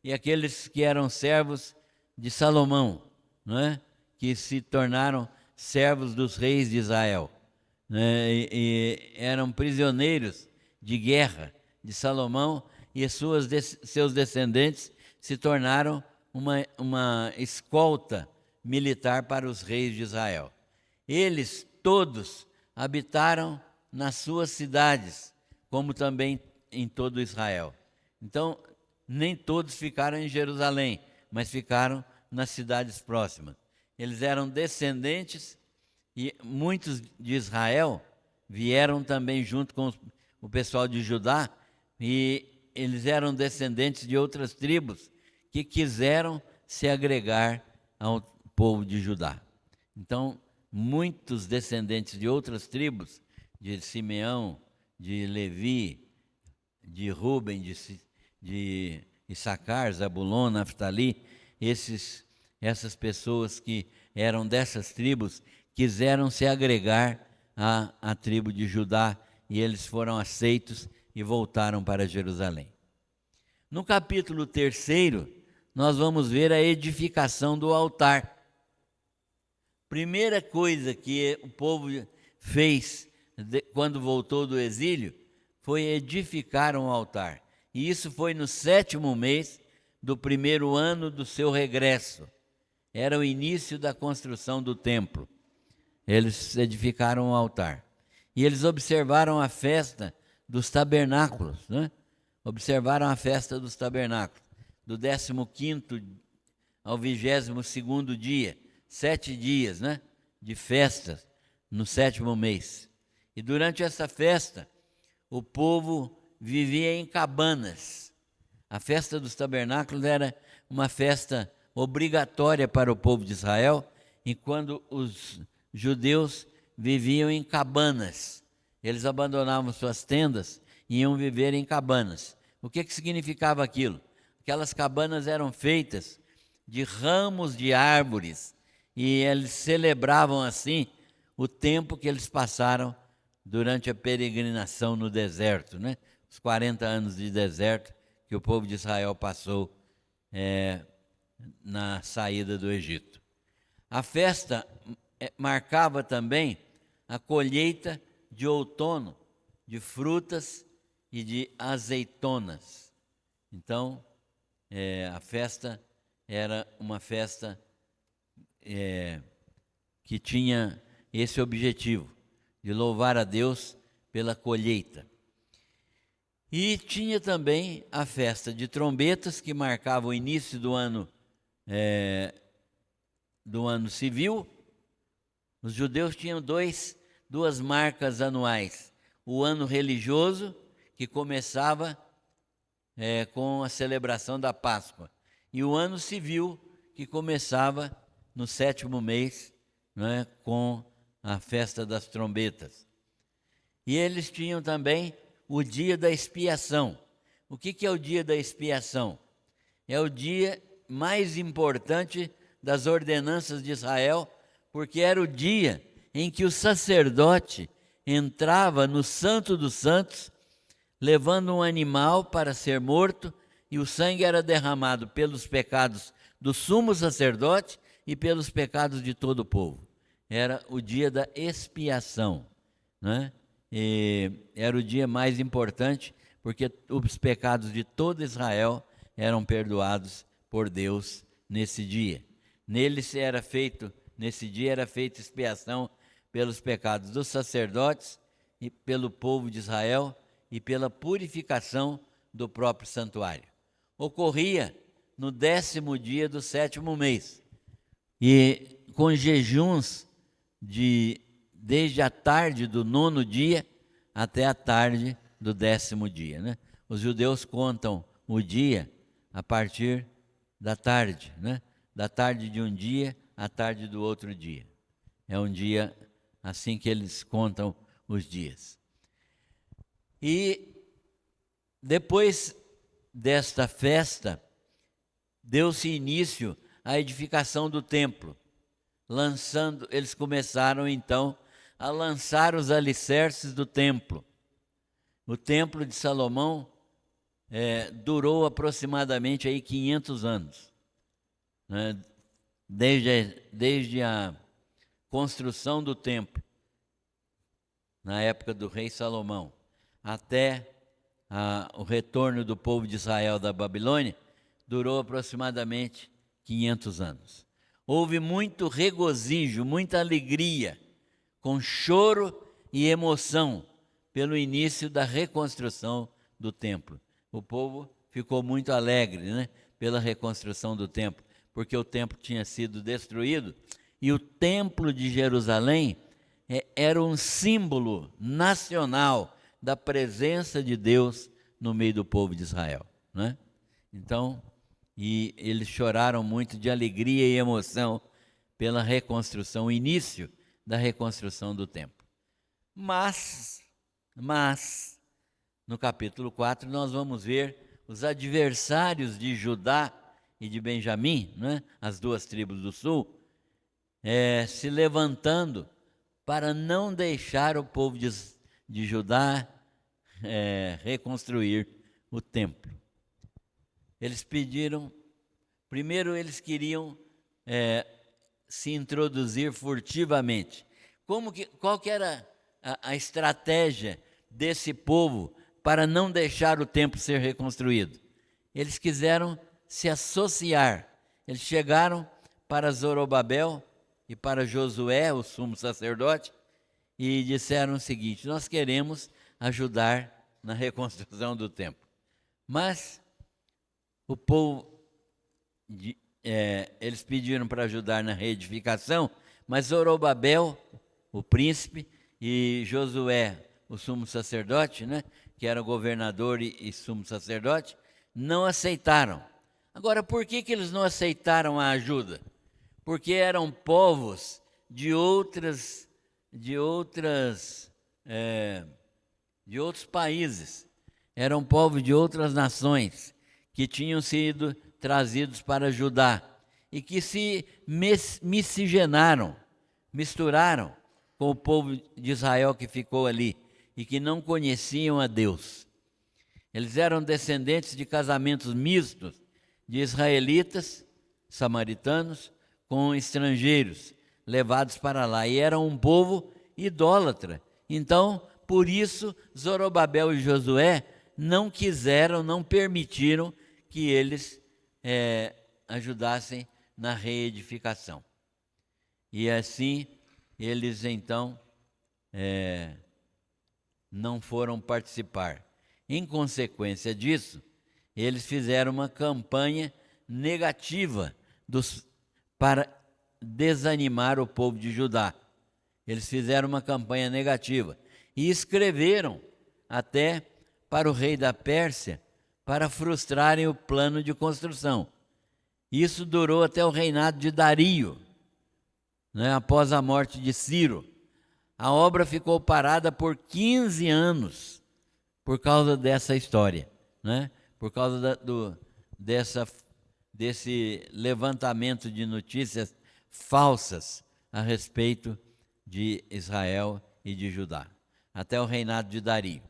e aqueles que eram servos de Salomão, não é? Que se tornaram servos dos reis de Israel, né? E eram prisioneiros de guerra de Salomão, e seus descendentes se tornaram uma escolta militar para os reis de Israel. Eles todos habitaram nas suas cidades, como também em todo Israel. Então, nem todos ficaram em Jerusalém, mas ficaram nas cidades próximas. Eles eram descendentes e muitos de Israel vieram também junto com o pessoal de Judá, e eles eram descendentes de outras tribos que quiseram se agregar ao povo de Judá. Então, muitos descendentes de outras tribos, de Simeão, de Levi, de Ruben, de Issacar, Zabulon, Naftali, essas pessoas que eram dessas tribos quiseram se agregar à tribo de Judá, e eles foram aceitos e voltaram para Jerusalém. No capítulo 3, nós vamos ver a edificação do altar. Primeira coisa que o povo fez quando voltou do exílio foi edificar um altar. E isso foi no 7º mês do 1º ano do seu regresso. Era o início da construção do templo. Eles edificaram um altar. E eles observaram a festa dos tabernáculos, né? Observaram a festa dos tabernáculos, do 15º ao 22º dia, 7 dias, né, de festas no 7º mês. E durante essa festa, o povo vivia em cabanas. A festa dos tabernáculos era uma festa obrigatória para o povo de Israel, enquanto os judeus viviam em cabanas. Eles abandonavam suas tendas e iam viver em cabanas. O que significava aquilo? Aquelas cabanas eram feitas de ramos de árvores, e eles celebravam assim o tempo que eles passaram durante a peregrinação no deserto, né? Os 40 anos de deserto que o povo de Israel passou na saída do Egito. A festa marcava também a colheita de outono de frutas e de azeitonas. Então, a festa era uma festa que tinha esse objetivo, de louvar a Deus pela colheita. E tinha também a festa de trombetas, que marcava o início do ano civil. Os judeus tinham duas marcas anuais: o ano religioso, que começava com a celebração da Páscoa, e o ano civil, que começava no 7º mês, né, com a festa das trombetas. E eles tinham também o dia da expiação. O que é o dia da expiação? É o dia mais importante das ordenanças de Israel, porque era o dia em que o sacerdote entrava no Santo dos Santos, levando um animal para ser morto, e o sangue era derramado pelos pecados do sumo sacerdote e pelos pecados de todo o povo. Era o dia da expiação, né? E era o dia mais importante, porque os pecados de todo Israel eram perdoados por Deus nesse dia. Nesse dia era feita expiação pelos pecados dos sacerdotes e pelo povo de Israel, e pela purificação do próprio santuário. Ocorria no 10º dia do 7º mês, e com jejuns desde a tarde do 9º dia até a tarde do 10º dia, né? Os judeus contam o dia a partir da tarde, né? Da tarde de um dia à tarde do outro dia. É um dia assim que eles contam os dias. E depois desta festa, deu-se início à edificação do templo. Eles começaram então a lançar os alicerces do templo. O templo de Salomão durou aproximadamente aí 500 anos, né? Desde a construção do templo, na época do rei Salomão, até o retorno do povo de Israel da Babilônia, durou aproximadamente 500 anos. Houve muito regozijo, muita alegria, com choro e emoção, pelo início da reconstrução do templo. O povo ficou muito alegre, né, pela reconstrução do templo, porque o templo tinha sido destruído e o templo de Jerusalém era um símbolo nacional da presença de Deus no meio do povo de Israel, né? Então, e eles choraram muito de alegria e emoção pela reconstrução, o início da reconstrução do templo. Mas, no capítulo 4, nós vamos ver os adversários de Judá e de Benjamim, né, as duas tribos do sul, se levantando para não deixar o povo de Judá reconstruir o templo. Eles pediram, primeiro eles queriam se introduzir furtivamente. Qual que era a estratégia desse povo para não deixar o templo ser reconstruído? Eles quiseram se associar. Eles chegaram para Zorobabel e para Josué, o sumo sacerdote, e disseram o seguinte: nós queremos ajudar na reconstrução do templo. Mas o povo, eles pediram para ajudar na reedificação, mas Zorobabel, o príncipe, e Josué, o sumo sacerdote, né, que era governador e sumo sacerdote, não aceitaram. Agora, por que eles não aceitaram a ajuda? Porque eram povos de outros países, eram povos de outras nações que tinham sido trazidos para Judá e que se miscigenaram, misturaram com o povo de Israel que ficou ali e que não conheciam a Deus. Eles eram descendentes de casamentos mistos de israelitas, samaritanos, com estrangeiros levados para lá, e eram um povo idólatra. Então, por isso, Zorobabel e Josué não quiseram, não permitiram que eles ajudassem na reedificação. E assim, eles então não foram participar. Em consequência disso, eles fizeram uma campanha negativa para desanimar o povo de Judá. Eles fizeram uma campanha negativa e escreveram até para o rei da Pérsia para frustrarem o plano de construção. Isso durou até o reinado de Dario, né, após a morte de Ciro. A obra ficou parada por 15 anos por causa dessa história, né? Por causa desse levantamento de notícias falsas a respeito de Israel e de Judá, até o reinado de Dario.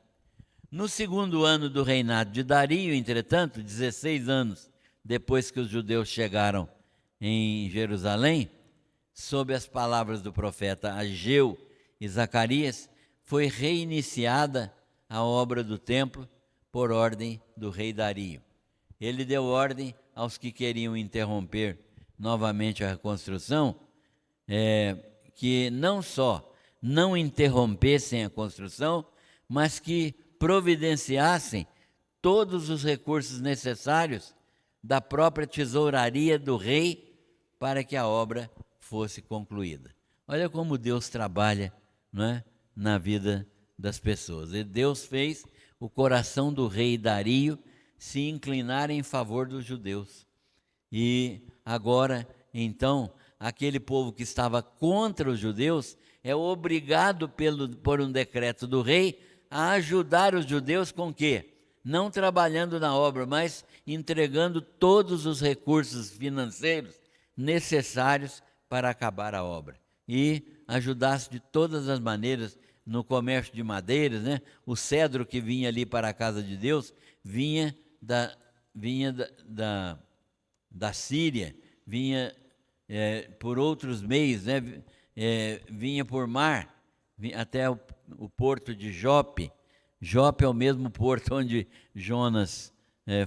No segundo ano do reinado de Dario, entretanto, 16 anos depois que os judeus chegaram em Jerusalém, sob as palavras do profeta Ageu e Zacarias, foi reiniciada a obra do templo por ordem do rei Dario. Ele deu ordem aos que queriam interromper novamente a reconstrução, que não só não interrompessem a construção, mas que providenciassem todos os recursos necessários da própria tesouraria do rei para que a obra fosse concluída. Olha como Deus trabalha, não é, na vida das pessoas. E Deus fez o coração do rei Dario se inclinar em favor dos judeus. E agora, então, aquele povo que estava contra os judeus é obrigado por um decreto do rei a ajudar os judeus com quê? Não trabalhando na obra, mas entregando todos os recursos financeiros necessários para acabar a obra. E ajudasse de todas as maneiras no comércio de madeiras, né? O cedro que vinha ali para a casa de Deus vinha da Síria, vinha por outros meios, né? Vinha por mar, até o porto de Jope. Jope é o mesmo porto onde Jonas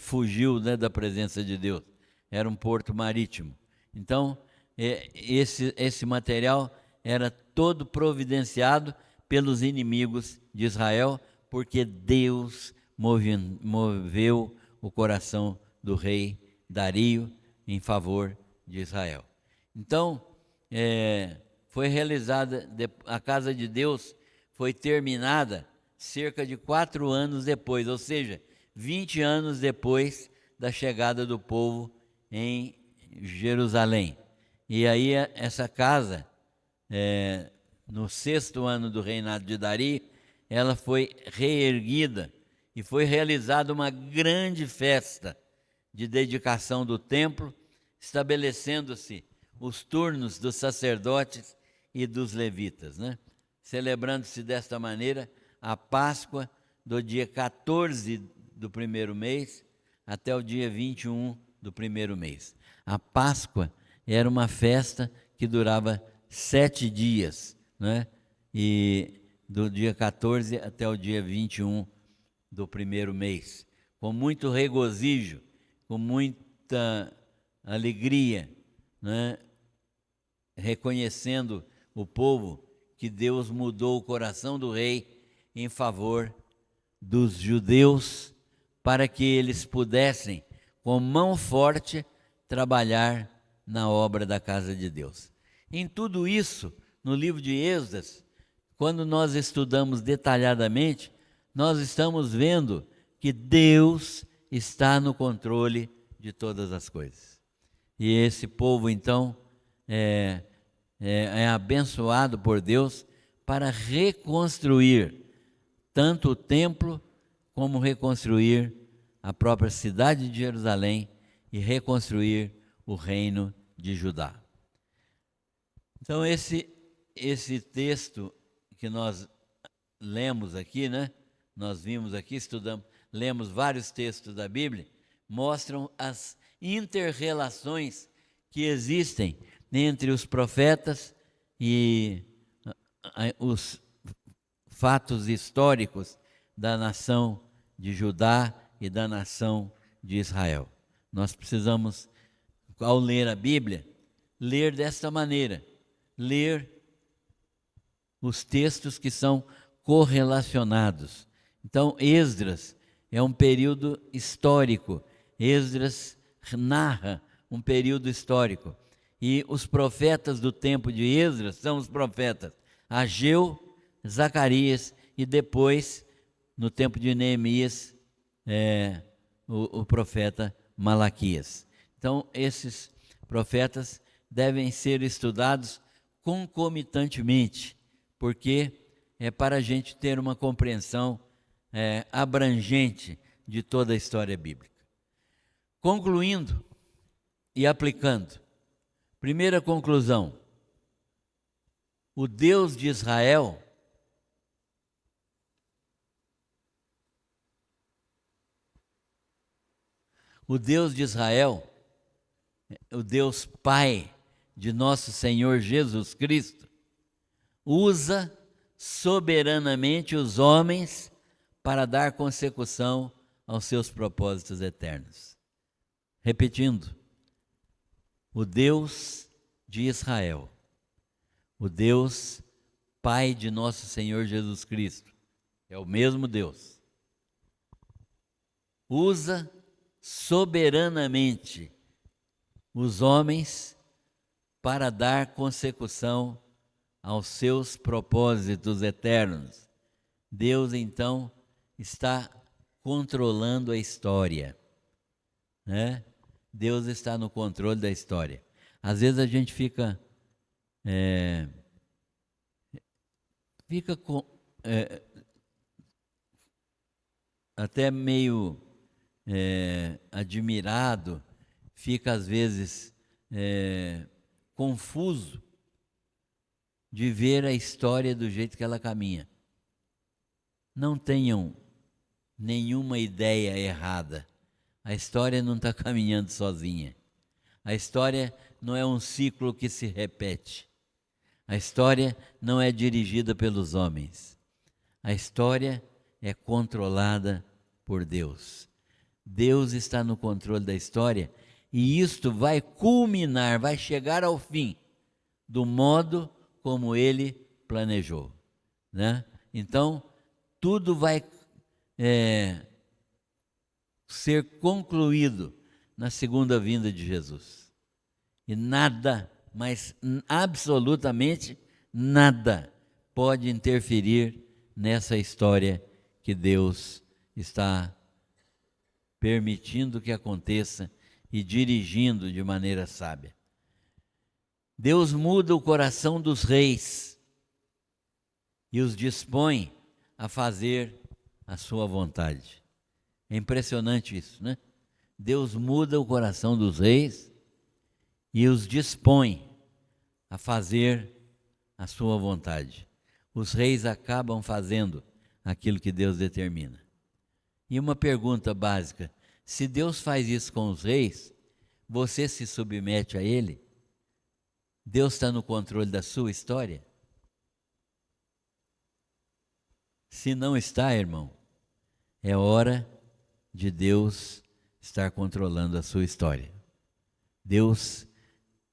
fugiu, né, da presença de Deus. Era um porto marítimo. Então, esse material era todo providenciado pelos inimigos de Israel, porque Deus moveu o coração do rei Dario em favor de Israel. Então, foi realizada, a casa de Deus foi terminada cerca de 4 anos depois, ou seja, 20 anos depois da chegada do povo em Jerusalém. E aí essa casa, no 6º ano do reinado de Dario, ela foi reerguida e foi realizada uma grande festa de dedicação do templo, estabelecendo-se os turnos dos sacerdotes e dos levitas, né? Celebrando-se desta maneira a Páscoa do dia 14 do primeiro mês até o dia 21 do primeiro mês. A Páscoa era uma festa que durava 7 dias, né? E do dia 14 até o dia 21 do primeiro mês, com muito regozijo, com muita alegria, né? Reconhecendo o povo que Deus mudou o coração do rei em favor dos judeus, para que eles pudessem, com mão forte, trabalhar na obra da casa de Deus. Em tudo isso, no livro de Esdras, quando nós estudamos detalhadamente, nós estamos vendo que Deus está no controle de todas as coisas. E esse povo, então, é abençoado por Deus para reconstruir tanto o templo, como reconstruir a própria cidade de Jerusalém e reconstruir o reino de Judá. Então, esse texto que nós lemos aqui, né? Nós vimos aqui, estudamos, lemos vários textos da Bíblia, mostram as inter-relações que existem entre os profetas e os fatos históricos da nação de Judá e da nação de Israel. Nós precisamos, ao ler a Bíblia, ler desta maneira, ler os textos que são correlacionados. Então, Esdras é um período histórico. Esdras narra um período histórico. E os profetas do tempo de Esdras são os profetas Ageu, Zacarias e depois, no tempo de Neemias, o profeta Malaquias. Então, esses profetas devem ser estudados concomitantemente, porque é para a gente ter uma compreensão abrangente de toda a história bíblica. Concluindo e aplicando, primeira conclusão: o Deus de Israel o Deus Pai de nosso Senhor Jesus Cristo, usa soberanamente os homens para dar consecução aos seus propósitos eternos. Repetindo, o Deus de Israel, o Deus Pai de nosso Senhor Jesus Cristo, é o mesmo Deus, usa soberanamente os homens para dar consecução aos seus propósitos eternos. Deus, então, está controlando a história, né? Deus está no controle da história. Às vezes a gente fica até meio admirado, fica às vezes confuso de ver a história do jeito que ela caminha. Não tenham nenhuma ideia errada. A história não está caminhando sozinha. A história não é um ciclo que se repete. A história não é dirigida pelos homens. A história é controlada por Deus. Deus está no controle da história e isto vai culminar, vai chegar ao fim do modo como Ele planejou, né? Então, tudo vai ser concluído na segunda vinda de Jesus. E nada, mas absolutamente nada, pode interferir nessa história que Deus está permitindo que aconteça e dirigindo de maneira sábia. Deus muda o coração dos reis e os dispõe a fazer a sua vontade. É impressionante isso, né? Deus muda o coração dos reis e os dispõe a fazer a sua vontade. Os reis acabam fazendo aquilo que Deus determina. E uma pergunta básica: se Deus faz isso com os reis, você se submete a Ele? Deus está no controle da sua história? Se não está, irmão, é hora de Deus estar controlando a sua história. Deus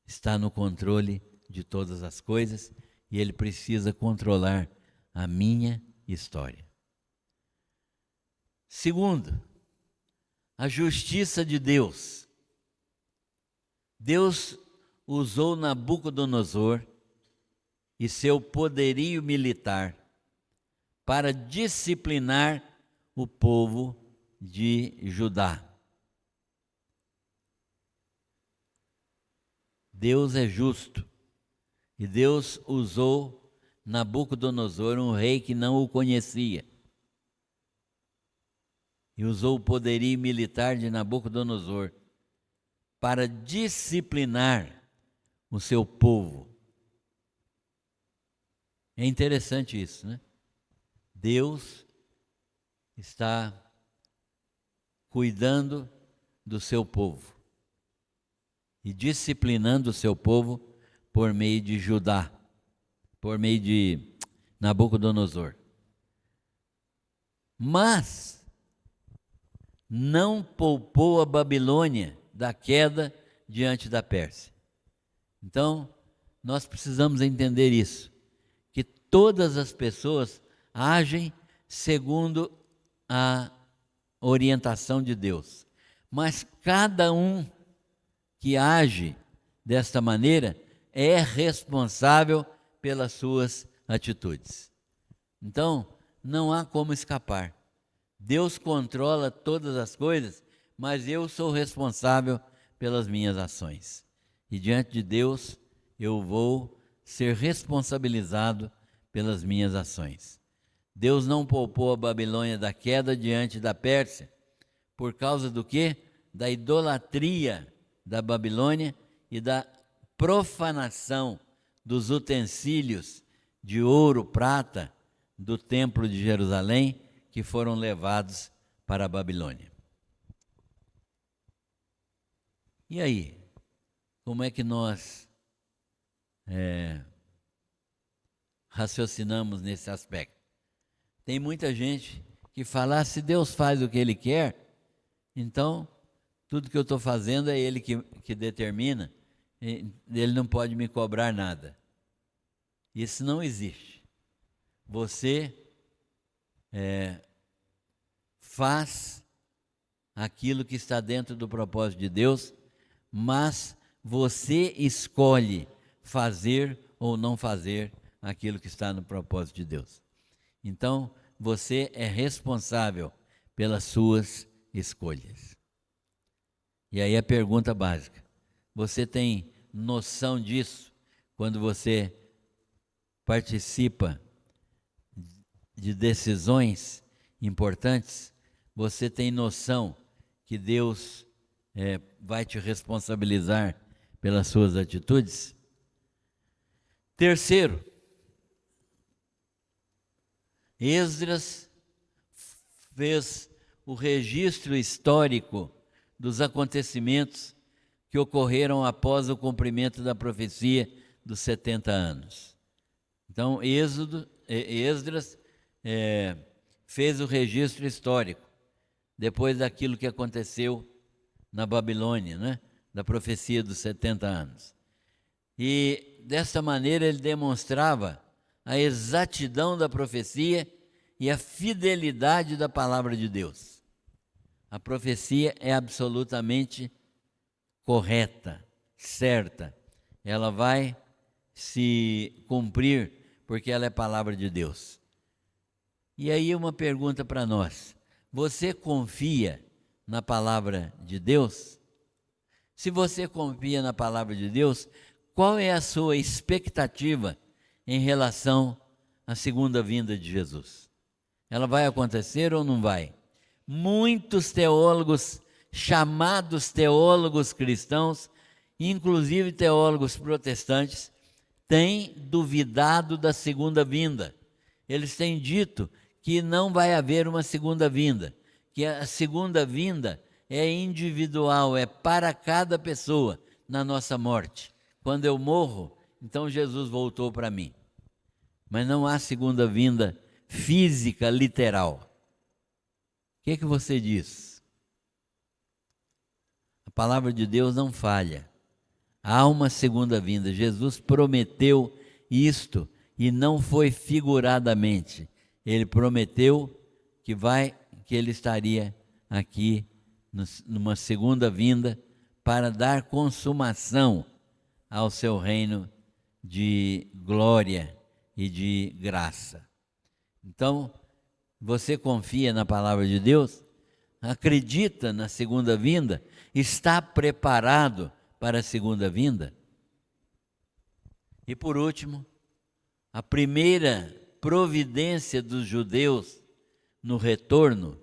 está no controle de todas as coisas e Ele precisa controlar a minha história. Segundo, a justiça de Deus. Deus usou Nabucodonosor e seu poderio militar para disciplinar o povo de Judá. Deus é justo e Deus usou Nabucodonosor, um rei que não o conhecia, e usou o poderio militar de Nabucodonosor para disciplinar o seu povo. É interessante isso, né? Deus está cuidando do seu povo e disciplinando o seu povo por meio de Judá, por meio de Nabucodonosor. Mas não poupou a Babilônia da queda diante da Pérsia. Então, nós precisamos entender isso, que todas as pessoas agem segundo a orientação de Deus, mas cada um que age desta maneira é responsável pelas suas atitudes. Então, não há como escapar. Deus controla todas as coisas, mas eu sou responsável pelas minhas ações. E diante de Deus, eu vou ser responsabilizado pelas minhas ações. Deus não poupou a Babilônia da queda diante da Pérsia, por causa do quê? Da idolatria da Babilônia e da profanação dos utensílios de ouro, prata do templo de Jerusalém, que foram levados para a Babilônia. E aí, como é que nós raciocinamos nesse aspecto? Tem muita gente que fala: se Deus faz o que Ele quer, então tudo que eu estou fazendo é Ele que determina, Ele não pode me cobrar nada. Isso não existe. Você faz aquilo que está dentro do propósito de Deus, mas você escolhe fazer ou não fazer aquilo que está no propósito de Deus. Então, você é responsável pelas suas escolhas. E aí a pergunta básica: você tem noção disso quando você participa de decisões importantes? Você tem noção que Deus vai te responsabilizar pelas suas atitudes? Terceiro, Esdras fez o registro histórico dos acontecimentos que ocorreram após o cumprimento da profecia dos 70 anos. Então, Esdras fez o registro histórico, depois daquilo que aconteceu na Babilônia, né? Da profecia dos 70 anos. E, desta maneira, ele demonstrava a exatidão da profecia e a fidelidade da palavra de Deus. A profecia é absolutamente correta, certa. Ela vai se cumprir porque ela é palavra de Deus. E aí uma pergunta para nós: você confia na palavra de Deus? Se você confia na palavra de Deus, qual é a sua expectativa em relação à segunda vinda de Jesus? Ela vai acontecer ou não vai? Muitos teólogos, chamados teólogos cristãos, inclusive teólogos protestantes, têm duvidado da segunda vinda. Eles têm dito que não vai haver uma segunda vinda, que a segunda vinda é individual, é para cada pessoa na nossa morte. Quando eu morro, então Jesus voltou para mim. Mas não há segunda vinda física, literal. O que você diz? A palavra de Deus não falha. Há uma segunda vinda. Jesus prometeu isto e não foi figuradamente. Ele prometeu que ele estaria aqui numa segunda vinda para dar consumação ao seu reino de glória e de graça. Então, você confia na palavra de Deus? Acredita na segunda vinda? Está preparado para a segunda vinda? E por último, a primeira providência dos judeus no retorno,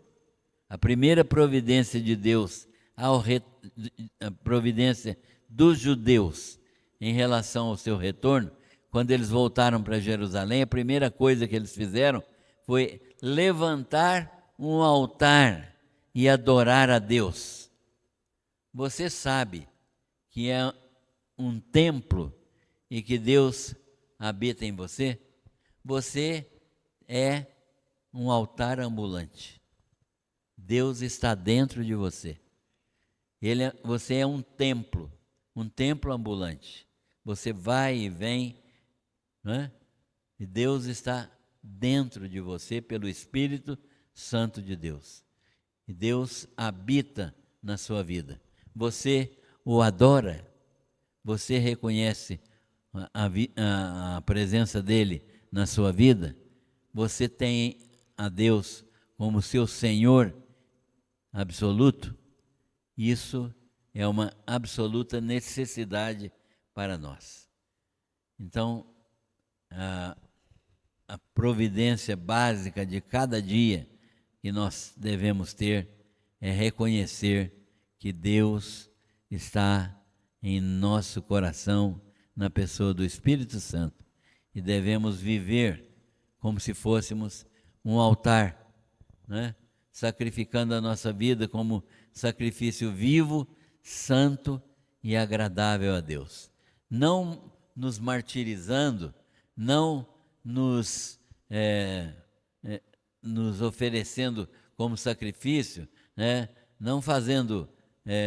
a primeira providência de Deus, a providência dos judeus em relação ao seu retorno, quando eles voltaram para Jerusalém, a primeira coisa que eles fizeram foi levantar um altar e adorar a Deus. Você sabe que é um templo e que Deus habita em você? Você é um altar ambulante. Deus está dentro de você. Você é um templo ambulante. Você vai e vem, não é? E Deus está dentro de você pelo Espírito Santo de Deus. E Deus habita na sua vida. Você o adora, você reconhece a presença dele na sua vida, você tem a Deus como seu Senhor absoluto. Isso é uma absoluta necessidade para nós. Então, a providência básica de cada dia que nós devemos ter é reconhecer que Deus está em nosso coração, na pessoa do Espírito Santo, e devemos viver como se fôssemos um altar, né? Sacrificando a nossa vida como sacrifício vivo, santo e agradável a Deus. Não nos martirizando, não nos oferecendo como sacrifício, né? Não fazendo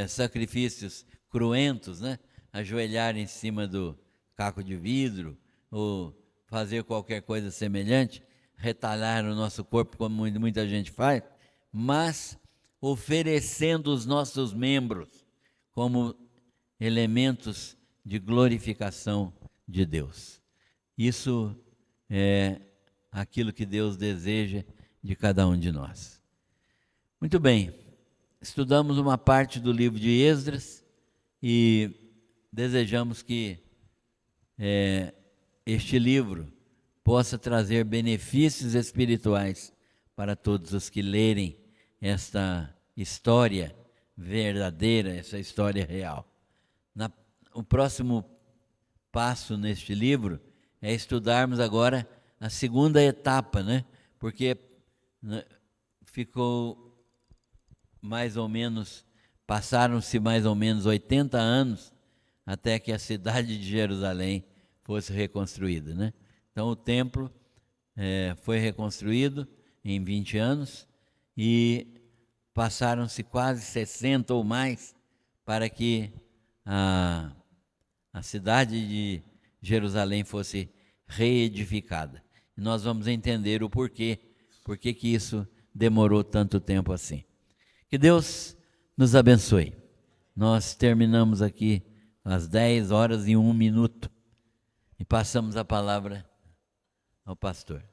sacrifícios cruentos, né? Ajoelhar em cima do caco de vidro ou fazer qualquer coisa semelhante, retalhar o nosso corpo como muita gente faz, mas oferecendo os nossos membros como elementos de glorificação de Deus. Isso é aquilo que Deus deseja de cada um de nós. Muito bem, estudamos uma parte do livro de Esdras e desejamos que este livro possa trazer benefícios espirituais para todos os que lerem esta história verdadeira, essa história real. O próximo passo neste livro é estudarmos agora a segunda etapa, né? Porque passaram-se mais ou menos 80 anos até que a cidade de Jerusalém fosse reconstruída, né? Então o templo foi reconstruído em 20 anos e passaram-se quase 60 ou mais para que a cidade de Jerusalém fosse reedificada. E nós vamos entender o porquê que isso demorou tanto tempo assim. Que Deus nos abençoe. Nós terminamos aqui às 10 horas e 1 minuto e passamos a palavra ao pastor.